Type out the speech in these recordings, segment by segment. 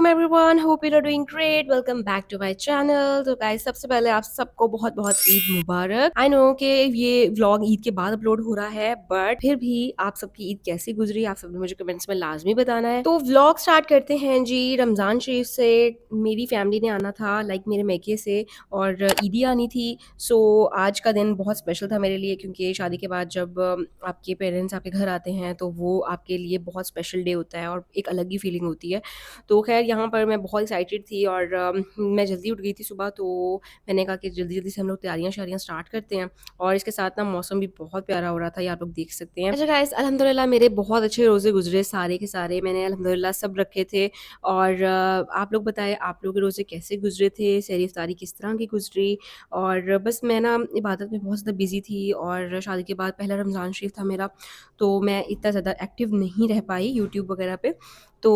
Welcome everyone, hope you are doing great. Welcome back to my channel. तो guys, सबसे पहले आप सबको बहुत बहुत ईद मुबारक। आई नो कि ये व्लॉग ईद के बाद अपलोड हो रहा है, बट फिर भी आप सबकी ईद कैसी गुजरी आप सबने मुझे कमेंट्स में लाजमी बताना है। तो व्लॉग स्टार्ट करते हैं जी। रमजान शरीफ से मेरी फैमिली ने आना था, लाइक मेरे मैके से, और ईदी आनी थी। सो आज का दिन बहुत स्पेशल था मेरे लिए, क्योंकि शादी के बाद जब आपके पेरेंट्स आपके घर आते हैं तो वो आपके लिए बहुत स्पेशल डे होता है और एक अलग ही फीलिंग होती है। तो ख़ैर यहाँ पर मैं बहुत एक्साइटेड थी और मैं जल्दी उठ गई थी सुबह, तो मैंने कहा कि जल्दी-जल्दी से हम लोग तैयारियाँ-शैयारियाँ स्टार्ट करते हैं। और इसके साथ ना मौसम भी बहुत प्यारा हो रहा था, ये आप लोग देख सकते हैं। अच्छा गाइस, अल्हम्दुलिल्लाह मेरे बहुत अच्छे रोज़े गुज़रे सारे के सारे, मैंने अल्हम्दुलिल्लाह सब रखे थे। और आप लोग बताएँ आप लोगों के रोज़े कैसे गुज़रे थे? सहरी इफ्तारी किस तरह की गुज़री? और बस मैं ना इबादत में बहुत ज़्यादा बिज़ी थी और शादी के बाद पहला रमज़ान शरीफ था मेरा, तो मैं इतना ज़्यादा एक्टिव नहीं रह पाई यूट्यूब वगैरह पे। तो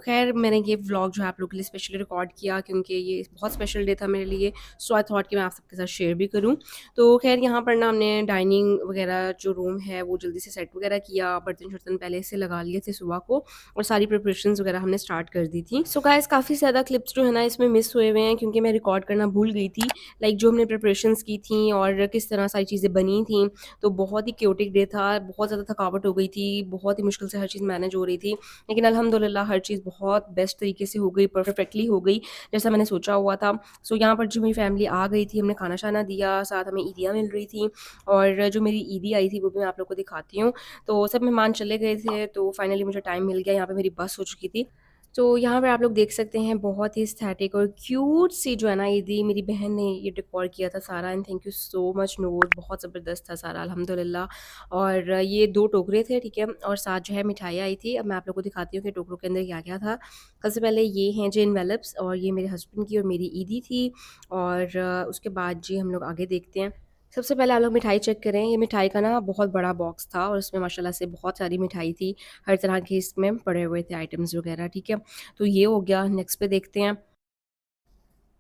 ख़ैर मैंने ये व्लॉग जो है आप लोगों के लिए स्पेशली रिकॉर्ड किया, क्योंकि ये बहुत स्पेशल डे था मेरे लिए। सो आई थॉट कि मैं आप सबके साथ शेयर भी करूँ। तो ख़ैर यहाँ पर ना हमने डाइनिंग वगैरह जो रूम है वो जल्दी से सेट वगैरह किया, बर्तन-शर्तन पहले से लगा लिए थे सुबह को, और सारी प्रिपरेशंस वगैरह हमने स्टार्ट कर दी थी। सो गाइस, काफ़ी ज़्यादा क्लिप्स जो है ना इसमें मिस हुए हुए हैं, क्योंकि मैं रिकॉर्ड करना भूल गई थी। लाइक जो हमने प्रिपरेशंस की थी और किस तरह सारी चीज़ें बनी थी। तो बहुत ही क्योटिक डे था, बहुत ज़्यादा थकावट हो गई थी, बहुत ही मुश्किल से हर चीज़ मैनेज हो रही थी। लेकिन अल्हम्दुलिल्लाह हर चीज़ बहुत बेस्ट तरीके से हो गई, परफेक्टली हो गई, जैसा मैंने सोचा हुआ था। सो यहाँ पर जो मेरी फैमिली आ गई थी, हमने खाना-शाना दिया, साथ हमें ईदियाँ मिल रही थी, और जो मेरी ईदी आई थी वो भी मैं आप लोग को दिखाती हूँ। तो सब मेहमान चले गए थे, तो फाइनली मुझे टाइम मिल गया, यहाँ पे मेरी बस हो चुकी थी। तो यहाँ पर आप लोग देख सकते हैं बहुत ही एस्थेटिक और क्यूट सी जो है ना ईदी मेरी बहन ने ये डेकोर किया था सारा, and thank you so much Noor, बहुत ज़बरदस्त था सारा अल्हम्दुलिल्लाह। और ये 2 टोकरे थे, ठीक है? और साथ जो है मिठाई आई थी। अब मैं आप लोगों को दिखाती हूँ कि टोकरों के अंदर क्या-क्या था। सबसे पहले ये हैं जी एनवेलप्स, और ये मेरे हस्बैंड की और मेरी ईदी थी। और उसके बाद जी हम लोग आगे देखते हैं। सबसे पहले आप लोग मिठाई चेक करें। ये मिठाई का ना बहुत बड़ा बॉक्स था और उसमें माशाल्लाह से बहुत सारी मिठाई थी। हर तरह के इसमें पड़े हुए थे आइटम्स वगैरह, ठीक है? तो ये हो गया। नेक्स्ट पे देखते हैं।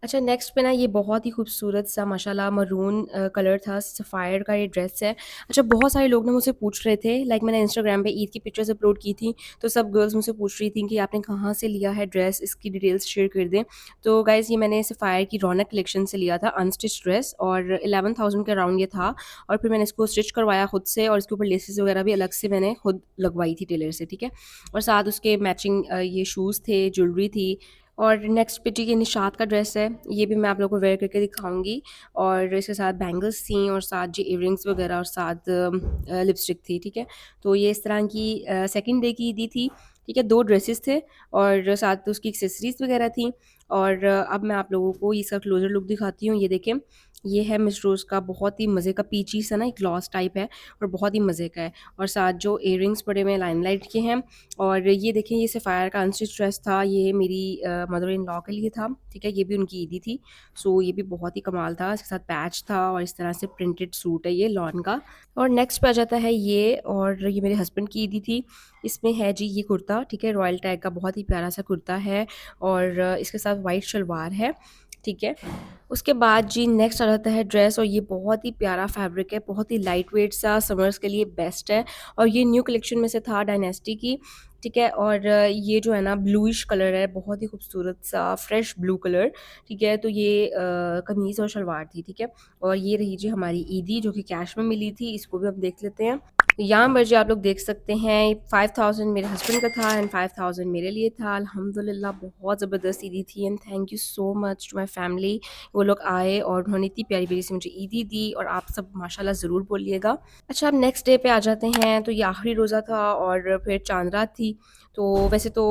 अच्छा, नेक्स्ट पे ना ये बहुत ही खूबसूरत सा माशाल्लाह मरून कलर था, सफ़ायर का ये ड्रेस है। अच्छा, बहुत सारे लोग ना मुझसे पूछ रहे थे, लाइक मैंने इंस्टाग्राम पे ईद की पिक्चर्स अपलोड की थी, तो सब गर्ल्स मुझसे पूछ रही थी कि आपने कहाँ से लिया है ड्रेस, इसकी डिटेल्स शेयर कर दें। तो गाइज़, ये मैंने सफ़ायर की रौनक कलेक्शन से लिया था, अनस्टिच्ड ड्रेस, और 11,000 के अराउंड ये था। और फिर मैंने इसको स्टिच करवाया खुद से, और इसके ऊपर लेसेस वगैरह भी अलग से मैंने खुद लगवाई थी टेलर से, ठीक है? और साथ उसके मैचिंग ये शूज़ थे, ज्वेलरी थी। और नेक्स्ट पे जी ये निशात का ड्रेस है, ये भी मैं आप लोगों को वेयर करके दिखाऊँगी। और इसके साथ बैंगल्स थी, और साथ जी इयररिंग्स वगैरह, और साथ लिपस्टिक थी, ठीक है? तो ये इस तरह की सेकंड डे की दी थी, ठीक है? 2 ड्रेसेस थे, और साथ उसकी एक्सेसरीज़ वगैरह थी। और अब मैं आप लोगों को इसका क्लोज़र लुक दिखाती हूँ। ये देखें, ये है मिस रोज़ का बहुत ही मज़े का पीची सा ना एक ग्लॉस टाइप है, और बहुत ही मज़े का है। और साथ जो इयररिंग्स पड़े हुए हैं लाइमलाइट के हैं। और ये देखें, ये सफ़ायर का अनस्टिच ड्रेस था, ये मेरी मदर इन लॉ के लिए था, ठीक है? ये भी उनकी ईदी थी। सो ये भी बहुत ही कमाल था, इसके साथ पैच था, और इस तरह से प्रिंटेड सूट है ये लॉन का। और नेक्स्ट पे आ जाता है ये, और ये मेरे हस्बैंड की ईदी थी। इसमें है जी ये कुर्ता, ठीक है? रॉयल टैग का बहुत ही प्यारा सा कुर्ता है, और इसके साथ वाइट शलवार है, ठीक है? उसके बाद जी नेक्स्ट आ जाता है ड्रेस, और ये बहुत ही प्यारा फैब्रिक है, बहुत ही लाइट वेट सा, समर्स के लिए बेस्ट है। और ये न्यू कलेक्शन में से था डायनेस्टी की, ठीक है? और ये जो है ना ब्लूइश कलर है, बहुत ही खूबसूरत सा फ्रेश ब्लू कलर, ठीक है? तो ये कमीज़ और शलवार थी, ठीक है? और ये रही जी हमारी ईदी, जो कि कैश में मिली थी, इसको भी हम देख लेते हैं। यहाँ पर जी आप लोग देख सकते हैं 5,000 मेरे हस्बैंड का था एंड 5,000 मेरे लिए था। अल्हम्दुलिल्लाह बहुत ज़बरदस्त ईदी थी, and thank you so much to my family. वो लोग आए और उन्होंने इतनी प्यारी-प्यारी सी मुझे ईदी दी, और आप सब माशाल्लाह ज़रूर बोलिएगा। अच्छा, अब नेक्स्ट डे पे आ जाते हैं। तो ये आखिरी रोज़ा था, और फिर चाँद रात थी। तो वैसे तो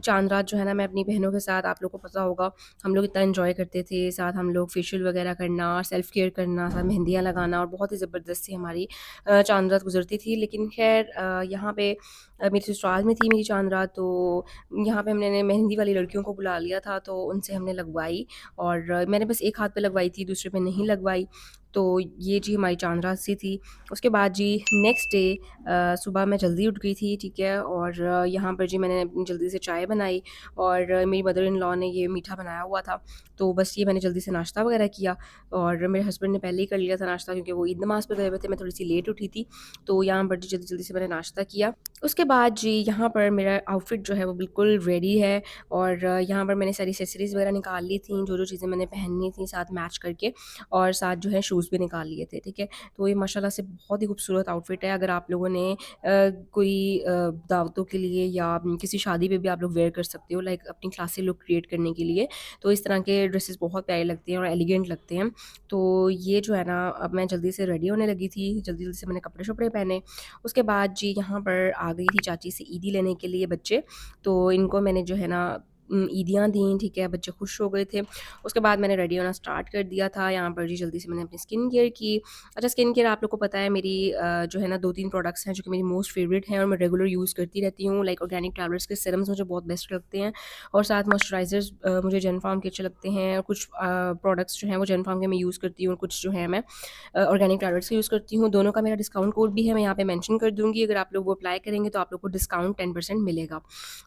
चाँद रात जो है ना, मैं अपनी बहनों के साथ, आप लोगों को पता होगा, हम लोग इतना एन्जॉय करते थे। साथ हम लोग फेशियल वगैरह करना, सेल्फ केयर करना, साथ मेहंदियाँ लगाना, और बहुत ही ज़बरदस्त सी हमारी चाँद रात गुज़रती थी। लेकिन ख़ैर यहाँ पे मेरी ससुराल में थी मेरी चाँद रात, तो यहाँ पे हमने मेहंदी वाली लड़कियों को बुला लिया था, तो उनसे हमने लगवाई। और मैंने बस एक हाथ पे लगवाई थी, दूसरे पे नहीं लगवाई। तो ये जी हमारी चांद रात सी थी। उसके बाद जी नेक्स्ट डे सुबह मैं जल्दी उठ गई थी, ठीक है? और यहाँ पर जी मैंने अपनी जल्दी से चाय बनाई और मेरी मदर इन लॉ ने ये मीठा बनाया हुआ था, तो बस ये मैंने जल्दी से नाश्ता वगैरह किया और मेरे हस्बैंड ने पहले ही कर लिया था नाश्ता क्योंकि वो ईद नमाज़ पे गए हुए थे, मैं थोड़ी-सी लेट उठी थी, तो यहाँ पर जी जल्दी-जल्दी से मैंने नाश्ता किया। उसके बाद जी यहाँ पर मेरा आउटफिट जो है वो बिल्कुल रेडी है और यहाँ पर मैंने सारी एक्सेसरीज़ वगैरह निकाल ली थी, जो-जो चीज़ें मैंने पहननी थी साथ मैच करके और साथ जो है शूज़ भी निकाल लिए थे, ठीक है? तो ये माशाल्लाह से बहुत ही खूबसूरत आउटफिट है। अगर आप लोगों ने कोई दावतों के लिए या किसी शादी पे भी आप लोग वेयर कर सकते हो, लाइक अपनी क्लासी लुक क्रिएट करने के लिए, तो इस तरह के ड्रेसेस बहुत प्यारे लगते हैं और एलिगेंट लगते हैं। तो ये जो है ना, अब मैं जल्दी से रेडी होने लगी थी, जल्दी-जल्दी से मैंने कपड़े-शपड़े पहने। उसके बाद जी यहाँ पर आ गई थी चाची से ईदी लेने के लिए बच्चे, तो इनको मैंने जो है ना ईदियाँ दी, ठीक है? बच्चे खुश हो गए थे। उसके बाद मैंने रेडी होना स्टार्ट कर दिया था। यहाँ पर जी जल्दी से मैंने अपनी स्किन केयर की। अच्छा, स्किन केयर आप लोग को पता है मेरी जो है ना 2-3 प्रोडक्ट्स हैं जो कि मेरी मोस्ट फेवरेट हैं और मैं रेगुलर यूज़ करती रहती हूँ। लाइक ऑर्गेनिक ट्रैवलर्स के सीरम्स मुझे बहुत बेस्ट लगते हैं और साथ मॉइस्चराइज़र्स मुझे जेनफार्म के अच्छे लगते हैं और कुछ प्रोडक्ट्स जो हैं वो जेनफार्म के मैं यूज़ करती हूँ और कुछ जो है मैं ऑर्गेनिक ट्रैवलर्स के यूज़ करती हूँ। दोनों का मेरा डिस्काउंट कोड भी है, मैं यहाँ पे मेंशन कर दूँगी। अगर आप लोग वो अप्लाई करेंगे तो आप लोग को डिस्काउंट 10% मिलेगा।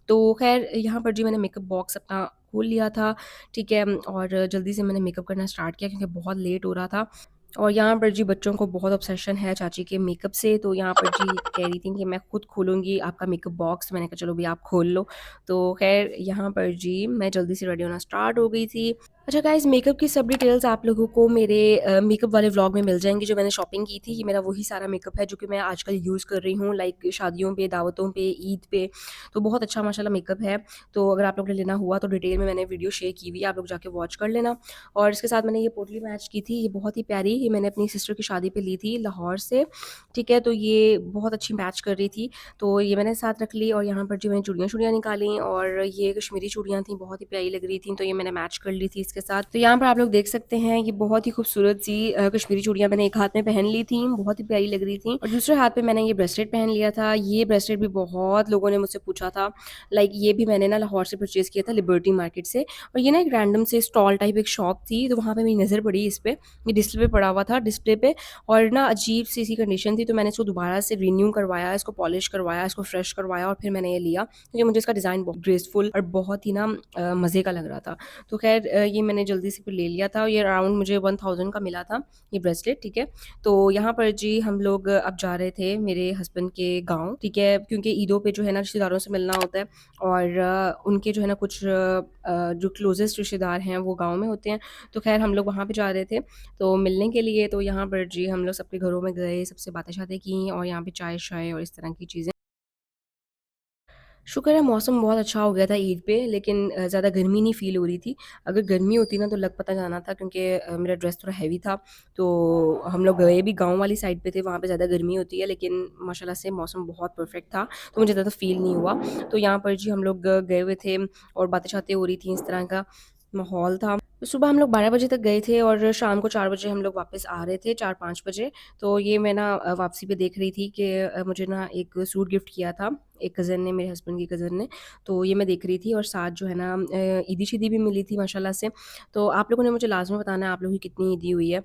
तो ख़ैर यहाँ पर जी मैंने मेकअप बॉक्स अपना खोल लिया था, ठीक है? और जल्दी से मैंने मेकअप करना स्टार्ट किया क्योंकि बहुत लेट हो रहा था। और यहाँ पर जी बच्चों को बहुत ऑब्सेशन है चाची के मेकअप से, तो यहाँ पर जी कह रही थी कि मैं खुद खोलूँगी आपका मेकअप बॉक्स। मैंने कहा चलो भई आप खोल लो। तो ख़ैर यहाँ पर जी मैं जल्दी से रेडी होना स्टार्ट हो गई थी। अच्छा गाइज़, मेकअप की सब डिटेल्स आप लोगों को मेरे मेकअप वाले व्लॉग में मिल जाएँगी जो मैंने शॉपिंग की थी। ये मेरा वही सारा मेकअप है जो कि मैं आजकल यूज़ कर रही हूँ, लाइक शादियों पे, दावतों पे, ईद पे। तो बहुत अच्छा माशाल्लाह मेकअप है। तो अगर आप लोगों ने लेना हुआ तो डिटेल में मैंने वीडियो शेयर की हुई है, आप लोग जाके वॉच कर लेना। और इसके साथ मैंने ये पोटली मैच की थी, ये बहुत ही प्यारी, ये मैंने अपनी सिस्टर की शादी पे ली थी लाहौर से, ठीक है? तो ये बहुत अच्छी मैच कर रही थी, तो ये मैंने साथ रख ली। और यहाँ पर जी मैंने चूड़ियाँ-शूड़ियाँ निकाली और ये कश्मीरी चूड़ियाँ थी, बहुत ही प्यारी लग रही थी, तो ये मैंने मैच कर ली थी इसके साथ। तो यहाँ पर आप लोग देख सकते हैं, ये बहुत ही खूबसूरत सी कश्मीरी चूड़ियाँ मैंने एक हाथ में पहन ली थी, बहुत ही प्यारी लग रही थी और दूसरे हाथ में मैंने ये ब्रेसलेट पहन लिया था। ये ब्रेसलेट भी बहुत लोगों ने मुझसे पूछा था, लाइक ये भी मैंने ना लाहौर से परचेज़ किया था लिबर्टी मार्केट से और ये ना एक रैंडम से स्टॉल टाइप एक शॉप थी, तो वहाँ पे मेरी नज़र पड़ी इस पे, ये डिस्प्ले पे पड़ा हुआ था डिस्प्ले पे और ना अजीब-सी सी कंडीशन थी, तो मैंने इसको दोबारा से रिन्यू करवाया, इसको पॉलिश करवाया, इसको फ्रेश करवाया और फिर मैंने ये लिया क्योंकि मुझे इसका डिज़ाइन बहुत ग्रेसफुल और बहुत ही ना मज़े का लग रहा था। तो ख़ैर ये मैंने जल्दी से फिर ले लिया था, ये अराउंड मुझे 1000 का मिला था, ये ब्रेसलेट, ठीक है? तो यहाँ पर जी हम लोग अब जा रहे थे मेरे हस्बैंड के गाँव, ठीक है? क्योंकि ईदों पे जो है ना रिश्तेदारों से मिलना होता है और उनके जो है ना कुछ जो क्लोज़ेस्ट रिश्तेदार हैं वो गाँव में होते हैं, तो ख़ैर हम लोग वहाँ पे जा रहे थे, तो मिलने के लिए। तो यहाँ पर जी हम लोग सबके घरों में गए, सबसे बातें-शातें की और यहाँ पे चाय-शाय और इस तरह की चीज़ें। शुक्र है मौसम बहुत अच्छा हो गया था ईद पे, लेकिन ज़्यादा गर्मी नहीं फ़ील हो रही थी। अगर गर्मी होती ना तो लग पता जाना था क्योंकि मेरा ड्रेस थोड़ा हेवी था, तो हम लोग गए भी गाँव वाली साइड पे थे, वहाँ पे ज़्यादा गर्मी होती है, लेकिन माशाल्लाह से मौसम बहुत परफ़ेक्ट था, तो मुझे ज़्यादा फ़ील नहीं हुआ। तो यहाँ पर जी हम लोग गए हुए थे और बातें-शातें हो रही थी, इस तरह का माहौल था। तो सुबह हम लोग 12 बजे तक गए थे और शाम को 4 बजे हम लोग वापस आ रहे थे, 4-5 बजे। तो ये मैं ना वापसी पे देख रही थी कि मुझे ना एक सूट गिफ्ट किया था, एक कज़न ने, मेरे हस्बैंड की कज़न ने, तो ये मैं देख रही थी और साथ जो है ना ईदी-शीदी भी मिली थी माशाल्लाह से। तो आप लोगों ने मुझे लाज़मी बताना है आप लोगों की कितनी ईदी हुई है।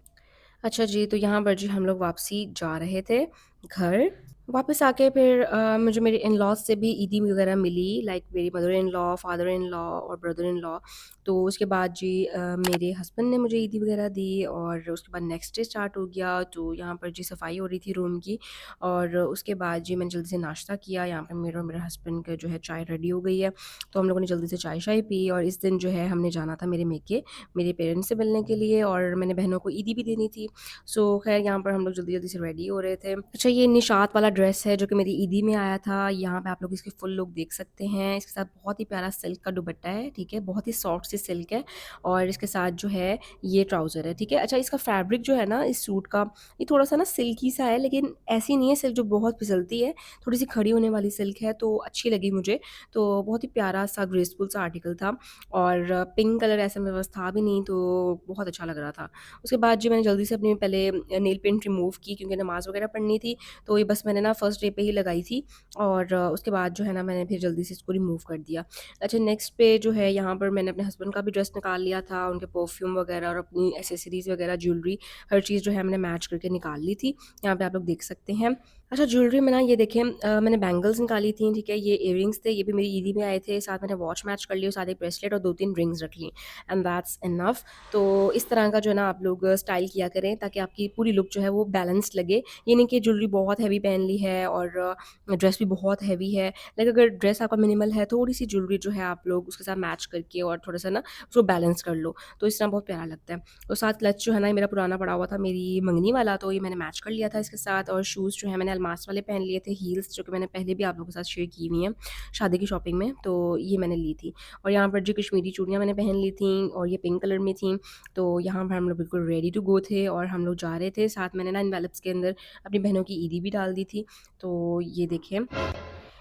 अच्छा जी, तो यहाँ पर जी हम लोग वापसी जा रहे थे घर। वापस आके फिर मुझे मेरे इन-लॉज़ से भी ईदी वगैरह मिली, लाइक मेरी mother in law, father in law और ब्रदर इन लॉ। तो उसके बाद जी मेरे हस्बैंड ने मुझे ईदी वगैरह दी और उसके बाद नेक्स्ट डे स्टार्ट हो गया, तो यहाँ पर जी सफाई हो रही थी रूम की और उसके बाद जी मैंने जल्दी से नाश्ता किया। यहाँ पे मेरे और मेरे हस्बैंड का जो है चाय रेडी हो गई है, तो हम लोगों ने जल्दी से चाय-शाय पी और इस दिन जो है हमने जाना था मेरे मेके, मेरे पेरेंट्स से मिलने के लिए और मैंने बहनों को ईदी भी देनी थी। सो ख़ैर यहाँ पर हम लोग जल्दी-जल्दी से रेडी हो रहे थे। अच्छा, ये निशात वाला ड्रेस है जो कि मेरी ईदी में आया था। यहाँ पे आप लोग इसकी फुल लुक देख सकते हैं। इसके साथ बहुत ही प्यारा सिल्क का दुपट्टा है, ठीक है? बहुत ही सॉफ्ट सी सिल्क है और इसके साथ जो है ये ट्राउज़र है, ठीक है? अच्छा, इसका फैब्रिक जो है ना इस सूट का, ये थोड़ा-सा ना सिल्की सा है, लेकिन ऐसी नहीं है सिल्क जो बहुत फिसलती है, थोड़ी-सी खड़ी होने वाली सिल्क है, तो अच्छी लगी मुझे। तो बहुत ही प्यारा-सा ग्रेसफुल सा आर्टिकल था और पिंक कलर ऐसा मेरे पास था भी नहीं, तो बहुत अच्छा लग रहा था। उसके बाद जी मैंने जल्दी से अपनी पहले नेल पेंट रिमूव की क्योंकि नमाज़ वगैरह पढ़नी थी, तो ये बस मैंने ना फर्स्ट डे पे ही लगाई थी और उसके बाद जो है ना मैंने फिर जल्दी से इसको रिमूव कर दिया। अच्छा, नेक्स्ट पे जो है यहाँ पर मैंने अपने हस्बैंड हस्बैंड का भी ड्रेस निकाल लिया था, उनके परफ्यूम वगैरह और अपनी एक्सेसरीज़ वगैरह, ज्वेलरी, हर चीज़ जो है मैंने मैच करके निकाल ली थी। यहाँ पे आप लोग देख सकते हैं। अच्छा, ज्वेलरी में ना ये देखें, मैंने बैंगल्स निकाली थी, ठीक है, ये इयररिंग्स थे, ये भी मेरी ईदी में आए थे, साथ मैंने वॉच मैच कर ली और साथ एक ब्रेसलेट और 2-3 रिंग्स रख ली, एंड दैट्स इनफ। तो इस तरह का जो है ना आप लोग स्टाइल किया करें ताकि आपकी पूरी लुक जो है वो बैलेंस्ड लगे। ये नहीं कि ज्वेलरी बहुत हैवी पहन ली है और ड्रेस भी बहुत हैवी है। लाइक अगर ड्रेस आपका मिनिमल है, थोड़ी-सी ज्वेलरी जो है आप लोग उसके साथ मैच करके और थोड़ा-सा ना उसको बैलेंस कर लो, तो इस तरह बहुत प्यारा लगता है। और साथ क्लच जो है ना, ये मेरा पुराना पड़ा हुआ था, मेरी मंगनी वाला, तो ये मैंने मैच कर लिया था इसके साथ। और शूज़ जो है मैंने अल्मास वाले पहन लिए थे, हील्स जो कि मैंने पहले भी आप लोगों के साथ शेयर की हुई हैं शादी की शॉपिंग में, तो ये मैंने ली थी। और यहाँ पर जो कश्मीरी चूड़ियाँ मैंने पहन ली थी और ये पिंक कलर में थी, तो यहाँ पर हम लोग बिल्कुल रेडी टू गो थे और हम लोग जा रहे थे। साथ मैंने ना एनवेलप्स के अंदर अपनी बहनों की ईदी भी डाल दी थी, तो ये देखें,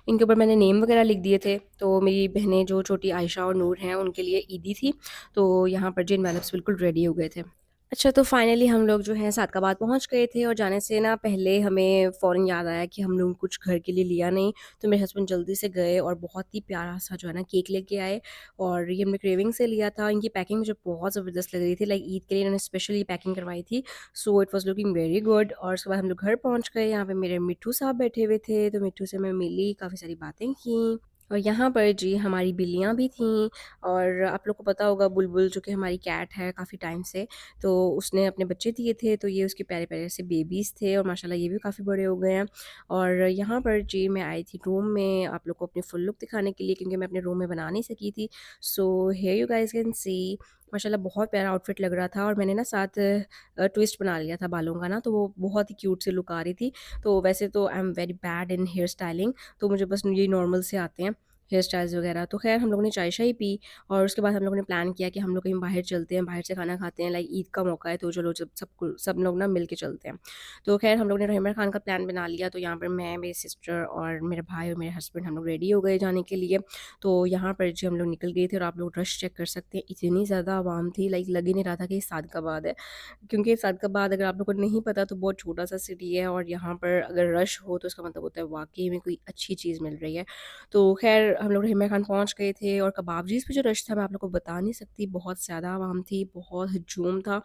इनके ऊपर मैंने नेम वगैरह लिख दिए थे। तो मेरी बहनें जो छोटी आयशा और नूर हैं, उनके लिए ईदी थी, तो यहाँ पर जो एनवेलप्स बिल्कुल रेडी हो गए थे। अच्छा, तो फाइनली हम लोग जो है सादकाबाद पहुँच गए थे और जाने से ना पहले हमें फ़ौरन याद आया कि हम लोग कुछ घर के लिए लिया नहीं, तो मेरे हस्बैंड जल्दी से गए और बहुत ही प्यारा-सा जो है ना केक लेके आए और ये हमने क्रेविंग से लिया था। इनकी पैकिंग मुझे बहुत ज़बरदस्त लग रही थी, लाइक ईद के लिए इन्होंने स्पेशली पैकिंग करवाई थी, so it was looking very good. और उसके बाद हम लोग घर पहुँच गए, यहाँ पे मेरे मिट्ठू साहब बैठे हुए थे, तो मिट्ठू से मैं मिली, काफ़ी सारी बातें की। और यहाँ पर जी हमारी बिल्लियाँ भी थीं और आप लोग को पता होगा बुलबुल जो कि हमारी कैट है काफ़ी टाइम से, तो उसने अपने बच्चे दिए थे, तो ये उसके प्यारे-प्यारे से बेबीज़ थे और माशाल्लाह ये भी काफ़ी बड़े हो गए हैं। और यहाँ पर जी मैं आई थी रूम में आप लोग को अपनी फुल लुक दिखाने के लिए, क्योंकि मैं अपने रूम में बना नहीं सकी थी। So here you guys can see, माशाल्लाह बहुत प्यारा आउटफिट लग रहा था और मैंने ना साथ ट्विस्ट बना लिया था बालों का ना, तो वो बहुत ही क्यूट सी लुक आ रही थी। तो वैसे तो I am very bad in hair styling, तो मुझे बस ये नॉर्मल से आते हैं हेयर स्टाइल्स वगैरह। तो ख़ैर हम लोगों ने चाय-शाय पी और उसके बाद हम लोगों ने प्लान किया कि हम लोग कहीं बाहर चलते हैं, बाहर से खाना खाते हैं, लाइक ईद का मौका है, तो चलो सब लोग ना मिल के चलते हैं। तो ख़ैर हम लोग ने रहमान खान का प्लान बना लिया, तो यहाँ पर मैं, मेरी सिस्टर और मेरा भाई और मेरे हस्बैंड हम लोग रेडी हो गए जाने के लिए। तो यहाँ पर जी हम लोग निकल गए थे और आप लोग रश चेक कर सकते हैं, इतनी ज़्यादा आवाम थी, लाइक लग ही नहीं रहा था कि ये सादकाबाद है। क्योंकि सादकाबाद अगर आप लोगों को नहीं पता तो बहुत छोटा-सा सिटी है और यहाँ पर अगर रश हो तो इसका मतलब होता है वाक़ई में कोई अच्छी चीज़ मिल रही है। तो ख़ैर हम लोग रहमान खान पहुँच गए थे और कबाबजीज़ पे जो रश था मैं आप लोग को बता नहीं सकती, बहुत ज़्यादा आवाम थी, बहुत हजूम था।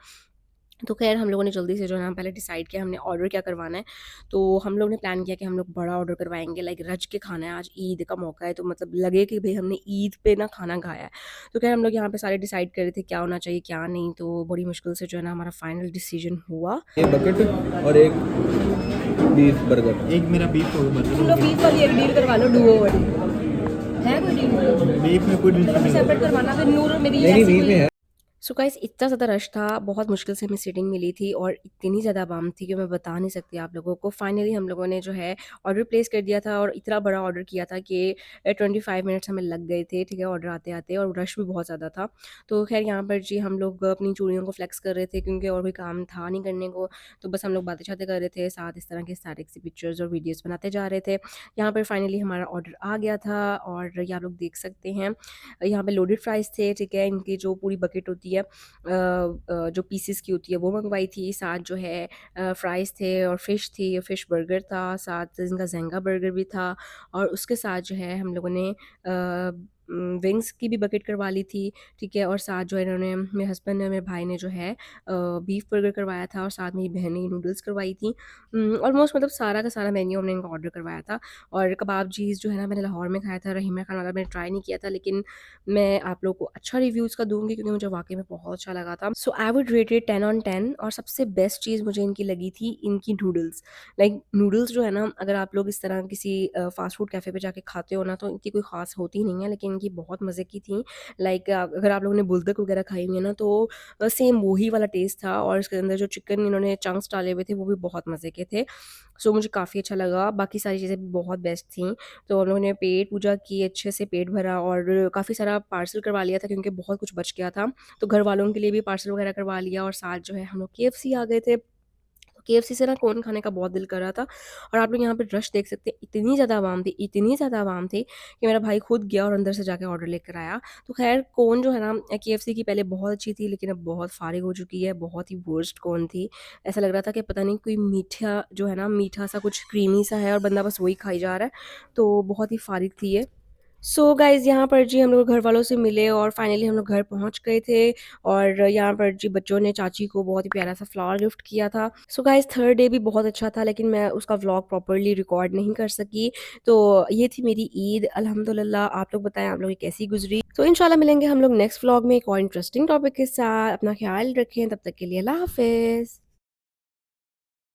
तो ख़ैर हम लोगों ने जल्दी से जो है ना पहले डिसाइड किया हमने ऑर्डर क्या करवाना है। तो हम लोग ने प्लान किया कि हम लोग बड़ा ऑर्डर करवाएँगे, लाइक रज के खाना है, आज ईद का मौका है तो मतलब लगे कि भई हमने ईद पे ना खाना खाया है। तो ख़ैर हम लोग यहाँ पे सारे डिसाइड कर रहे थे क्या होना चाहिए, क्या नहीं, तो बड़ी मुश्किल से जो है ना हमारा फाइनल डिसीजन हुआ। एक बकेट और एक बीफ बर्गर। एक मेरा बीफ और बर्गर तुम हो लोग गया। बीफ वाली एक डील करवा लो, डुओ वाली। है कोई डील? बीफ में कोई डिश नहीं है। सेपरेट करवाना, फिर नूर और मेरी नहीं नहीं ऐसी बीफ में कोई। है। सो गाइस इतना ज़्यादा रश था, बहुत मुश्किल से हमें सीटिंग मिली थी और इतनी ज़्यादा आवाम थी कि मैं बता नहीं सकती आप लोगों को। फाइनली हम लोगों ने जो है ऑर्डर प्लेस कर दिया था और इतना बड़ा ऑर्डर किया था कि 25 मिनट्स हमें लग गए थे, ठीक है, ऑर्डर आते-आते, और रश भी बहुत ज़्यादा था। तो ख़ैर यहाँ पर जी हम लोग अपनी चूड़ियों को फ्लेक्स कर रहे थे क्योंकि और कोई काम था नहीं करने को, तो बस हम लोग बातें-शातें कर रहे थे, साथ इस तरह के स्टैटिक सी पिक्चर्स और वीडियोज़ बनाते जा रहे थे। यहाँ पर फाइनली हमारा ऑर्डर आ गया था और ये आप लोग देख सकते हैं, यहाँ पे लोडेड फ्राइज़ थे, ठीक है, इनकी जो पूरी बकेट होती है जो पीसेस की होती है वो मंगवाई थी, साथ जो है फ्राइज़ थे और फ़िश थी, फ़िश बर्गर था, साथ इनका ज़ेंगा बर्गर भी था और उसके साथ जो है हम लोगों ने विंग्स की भी बकेट करवा ली थी, ठीक है, और साथ जो है इन्होंने, मेरे हस्बैंड ने, मेरे भाई ने जो है बीफ बर्गर करवाया था और साथ मेरी बहन ने नूडल्स करवाई थी। ऑलमोस्ट मतलब सारा का सारा मेन्यू हमने इनका ऑर्डर करवाया था। और कबाब चीज़ जो है ना मैंने लाहौर में खाया था, रहीमा खान वाला मैंने ट्राई नहीं किया था, लेकिन मैं आप लोगों को अच्छा रिव्यू इसका दूँगी क्योंकि मुझे वाक़ई में बहुत अच्छा लगा था। So I would rate it 10 on 10। और सबसे बेस्ट चीज़ मुझे इनकी लगी थी इनकी नूडल्स। लाइक नूडल्स जो है ना, अगर आप लोग इस तरह किसी फ़ास्ट फूड कैफ़े पे जाके खाते हो ना तो इनकी कोई ख़ास होती नहीं है, लेकिन इनकी बहुत मज़े की थी। लाइक अगर आप लोगों ने बुलदक वग़ैरह खाई हुई है ना तो सेम वही वाला टेस्ट था और इसके अंदर जो चिकन इन्होंने चंक्स डाले हुए थे वो भी बहुत मज़े के थे। सो मुझे काफ़ी अच्छा लगा, बाकी सारी चीज़ें भी बहुत बेस्ट थी। तो हम लोगों ने पेट पूजा की, अच्छे से पेट भरा और काफ़ी सारा पार्सल करवा लिया था क्योंकि बहुत कुछ बच गया था। तो घर वालों के लिए भी पार्सल वगैरह करवा लिया और साथ जो है हम लोग केएफसी आ गए थे। तो केएफसी से ना कोन खाने का बहुत दिल कर रहा था और आप लोग यहाँ पे रश देख सकते हैं, इतनी ज़्यादा आवाम थी, इतनी ज़्यादा आवाम थी कि मेरा भाई खुद गया और अंदर से जाके ऑर्डर लेकर आया। तो ख़ैर कोन जो है ना केएफसी की पहले बहुत अच्छी थी लेकिन अब बहुत फ़ारिग हो चुकी है, बहुत ही वर्स्ट कोन थी। ऐसा लग रहा था कि पता नहीं कोई मीठा जो है ना, मीठा सा कुछ क्रीमी सा है और बंदा बस वही खाई जा रहा है। तो बहुत ही फ़ारिग थी ये। सो गाइज़ यहाँ पर जी हम लोग घर वालों से मिले और फाइनली हम लोग घर पहुँच गए थे और यहाँ पर जी बच्चों ने चाची को बहुत ही प्यारा-सा फ्लावर गिफ्ट किया था। सो गाइज़ थर्ड डे भी बहुत अच्छा था लेकिन मैं उसका व्लॉग प्रॉपर्ली रिकॉर्ड नहीं कर सकी। तो ये थी मेरी ईद अल्हम्दुलिल्लाह। आप लोग बताएँ आप लोगों की कैसी गुज़री? तो इंशाल्लाह मिलेंगे हम लोग नेक्स्ट व्लॉग में एक और इंटरेस्टिंग टॉपिक के साथ। अपना ख़्याल रखें, तब तक के लिए अल्लाह हाफ़िज़।